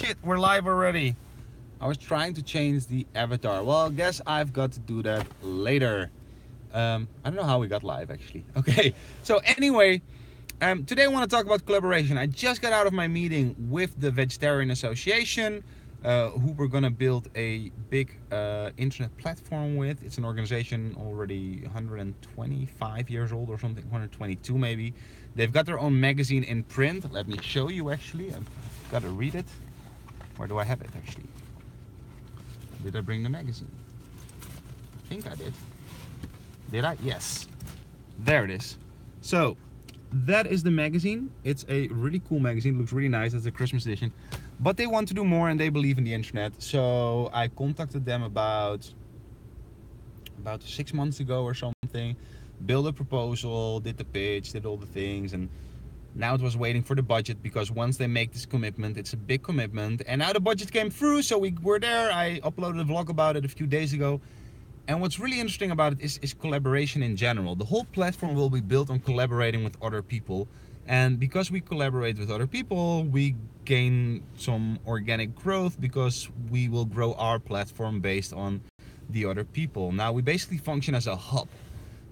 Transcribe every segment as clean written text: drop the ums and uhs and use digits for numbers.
shit, we're live already. I was trying to change the avatar. Well, guess I've got to do that later. I don't know how we got live actually. Okay, so anyway, today I want to talk about collaboration. I just got out of my meeting with the Vegetarian Association, who we're gonna build a big internet platform with. It's an organization already 125 years old or something, 122 maybe. They've got their own magazine in print. Let me show you actually. I've got to read it. Where do I have it actually? Did I bring the magazine? I think I did. Did I? Yes. There it is. So, that is the magazine. It's a really cool magazine. It looks really nice. It's a Christmas edition. But they want to do more and they believe in the internet. So, I contacted them about 6 months ago or something. Built a proposal, did the pitch, did all the things, and now it was waiting for the budget, because once they make this commitment, it's a big commitment. And now the budget came through, so we were there. I uploaded a vlog about it a few days ago. And what's really interesting about it is collaboration in general. The whole platform will be built on collaborating with other people. And because we collaborate with other people, we gain some organic growth, because we will grow our platform based on the other people. Now we basically function as a hub.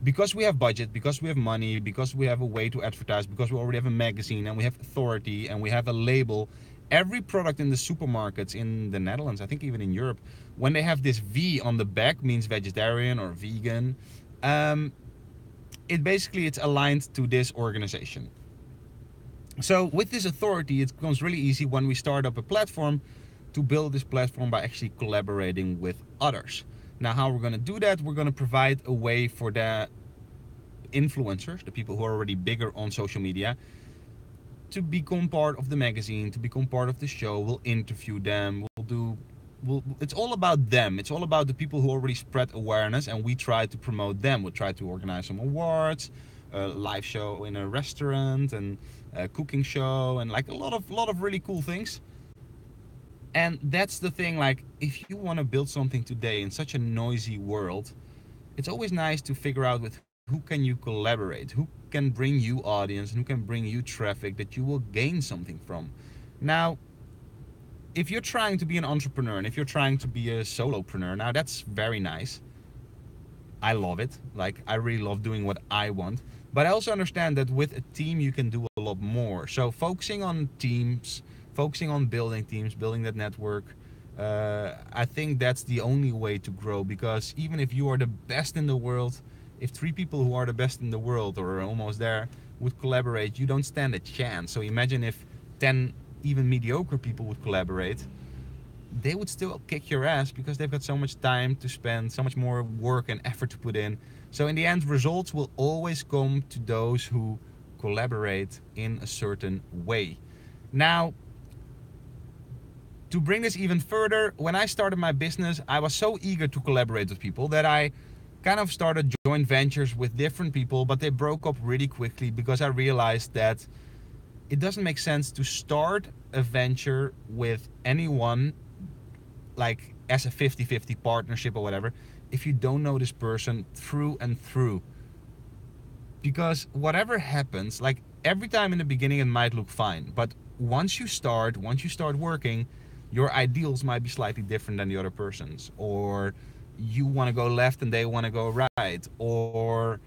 Because we have budget, because we have money, because we have a way to advertise, because we already have a magazine and we have authority and we have a label. Every product in the supermarkets in the Netherlands, I think even in Europe, when they have this V on the back, means vegetarian or vegan. It's aligned to this organization. So with this authority, it becomes really easy when we start up a platform to build this platform by actually collaborating with others. Now, how we're going to do that, we're going to provide a way for the influencers, the people who are already bigger on social media, to become part of the magazine, to become part of the show. We'll interview them. It's all about them. It's all about the people who already spread awareness, and we try to promote them. We'll try to organize some awards, a live show in a restaurant, and a cooking show, and like a lot of really cool things. And that's the thing, like, if you want to build something today in such a noisy world, it's always nice to figure out with who can you collaborate, who can bring you audience, and who can bring you traffic that you will gain something from. Now, if you're trying to be an entrepreneur, and if you're trying to be a solopreneur, now that's very nice. I love it. Like, I really love doing what I want. But I also understand that with a team, you can do a lot more. So focusing on teams, focusing on building teams, building that network, I think that's the only way to grow. Because even if you are the best in the world, if 3 people who are the best in the world or are almost there would collaborate, you don't stand a chance. So imagine if 10 even mediocre people would collaborate, they would still kick your ass, because they've got so much time to spend, so much more work and effort to put in. So in the end, results will always come to those who collaborate in a certain way. Now, to bring this even further, when I started my business, I was so eager to collaborate with people that I kind of started joint ventures with different people, but they broke up really quickly, because I realized that it doesn't make sense to start a venture with anyone, like as a 50-50 partnership or whatever, if you don't know this person through and through. Because whatever happens, like, every time in the beginning it might look fine, but once you start working, your ideals might be slightly different than the other person's, or you want to go left and they want to go right, or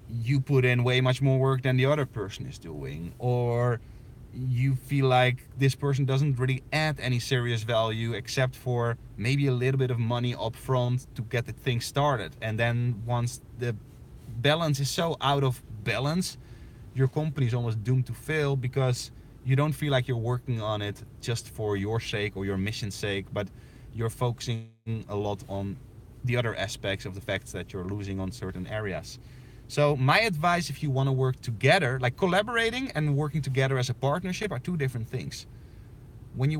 you put in way much more work than the other person is doing, or you feel like this person doesn't really add any serious value except for maybe a little bit of money up front to get the thing started. And then once the balance is so out of balance, your company is almost doomed to fail, because you don't feel like you're working on it just for your sake or your mission's sake, but you're focusing a lot on the other aspects of the facts that you're losing on certain areas. So my advice, if you want to work together, like, collaborating and working together as a partnership are 2 different things. When you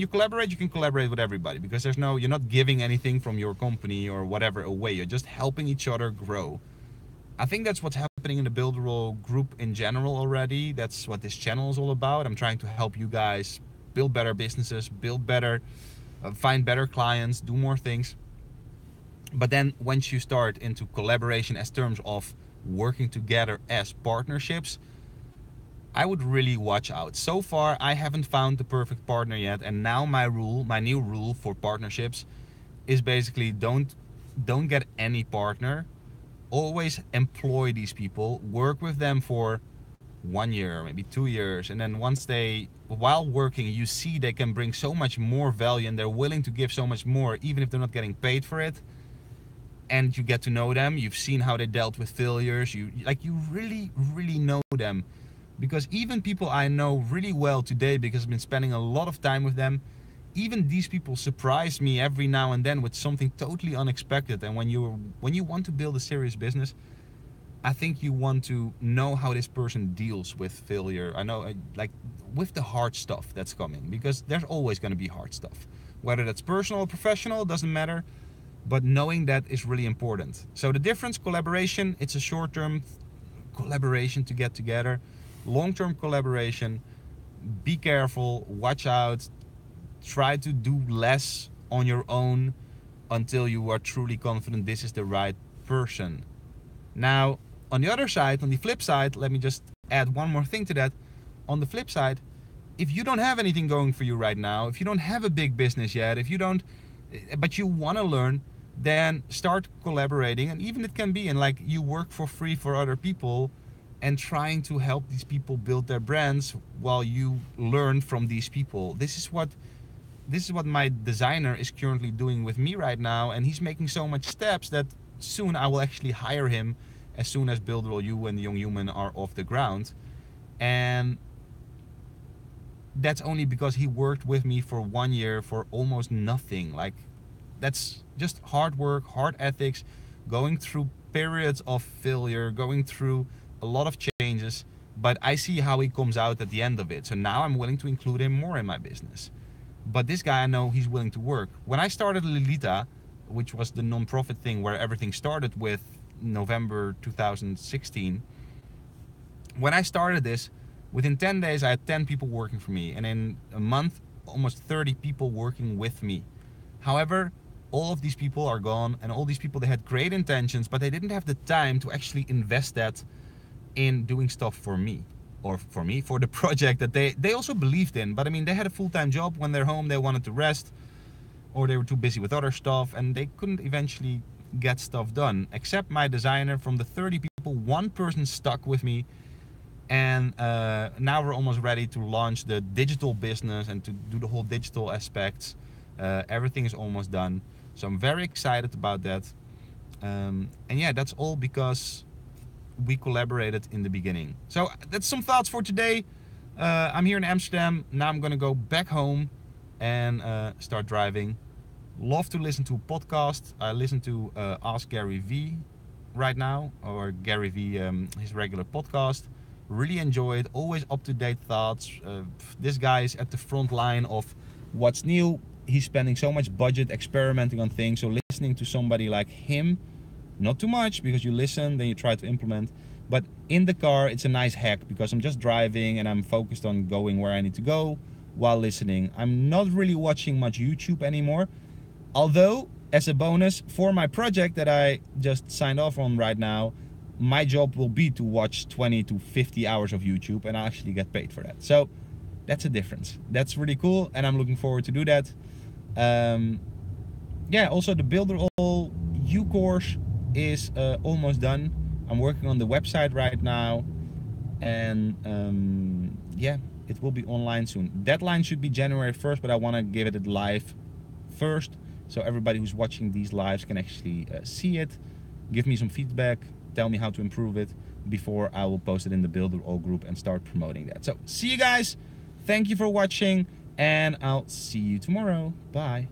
collaborate, you can collaborate with everybody, because you're not giving anything from your company or whatever away. You're just helping each other grow. I think that's what's happening in the Builderall group in general already. That's what this channel is all about. I'm trying to help you guys build better businesses, build better, find better clients, do more things. But then once you start into collaboration as terms of working together as partnerships, I would really watch out. So far, I haven't found the perfect partner yet, and now my new rule for partnerships is basically don't get any partner. Always employ these people, work with them for 1 year, maybe 2 years, and then once they, while working, you see they can bring so much more value and they're willing to give so much more, even if they're not getting paid for it. And you get to know them. You've seen how they dealt with failures. You really know them, because even people I know really well today, because I've been spending a lot of time with them, even these people surprise me every now and then with something totally unexpected. And when you want to build a serious business, I think you want to know how this person deals with failure. I know, like, with the hard stuff that's coming, because there's always going to be hard stuff, whether that's personal or professional, doesn't matter. But knowing that is really important. So the difference, collaboration, it's a short-term collaboration to get together. Long-term collaboration, be careful, watch out, try to do less on your own until you are truly confident this is the right person. Now, on the other side, on the flip side, let me just add one more thing to that. On the flip side, if you don't have anything going for you right now, if you don't have a big business yet, if you don't, but you want to learn, then start collaborating. And even it can be in, like, you work for free for other people and trying to help these people build their brands while you learn from these people. This is what my designer is currently doing with me right now, and he's making so much steps that soon I will actually hire him as soon as Builderall You and the Young Human are off the ground. And that's only because he worked with me for 1 year for almost nothing. Like, that's just hard work, hard ethics, going through periods of failure, going through a lot of changes, but I see how he comes out at the end of it. So now I'm willing to include him more in my business. But this guy, I know he's willing to work. When I started Lilita, which was the non-profit thing where everything started with November 2016, when I started this, within 10 days I had 10 people working for me, and in a month almost 30 people working with me. However, all of these people are gone, and all these people, they had great intentions, but they didn't have the time to actually invest that in doing stuff for me, or for the project that they also believed in. But I mean, they had a full-time job. When they're home, they wanted to rest, or they were too busy with other stuff, and they couldn't eventually get stuff done. Except my designer, from the 30 people, one person stuck with me, and now we're almost ready to launch the digital business and to do the whole digital aspects. Everything is almost done, so I'm very excited about that. And yeah, that's all because we collaborated in the beginning. So that's some thoughts for today. I'm here in Amsterdam. Now I'm gonna go back home and start driving. Love to listen to a podcast. I listen to Ask Gary V right now, or Gary V, his regular podcast. Really enjoy it. Always up-to-date thoughts. This guy is at the front line of what's new. He's spending so much budget experimenting on things. So listening to somebody like him, not too much, because you listen, then you try to implement. But in the car, it's a nice hack, because I'm just driving and I'm focused on going where I need to go while listening. I'm not really watching much YouTube anymore. Although, as a bonus for my project that I just signed off on right now, my job will be to watch 20 to 50 hours of YouTube, and I actually get paid for that. So that's a difference. That's really cool, and I'm looking forward to do that. Yeah, also the Builderall You course is almost done. I'm working on the website right now, and yeah, it will be online soon. Deadline should be January 1st, but I want to give it live first, so everybody who's watching these lives can actually see it, give me some feedback, tell me how to improve it before I will post it in the Builderall group and start promoting that. So see you guys, thank you for watching, and I'll see you tomorrow. Bye.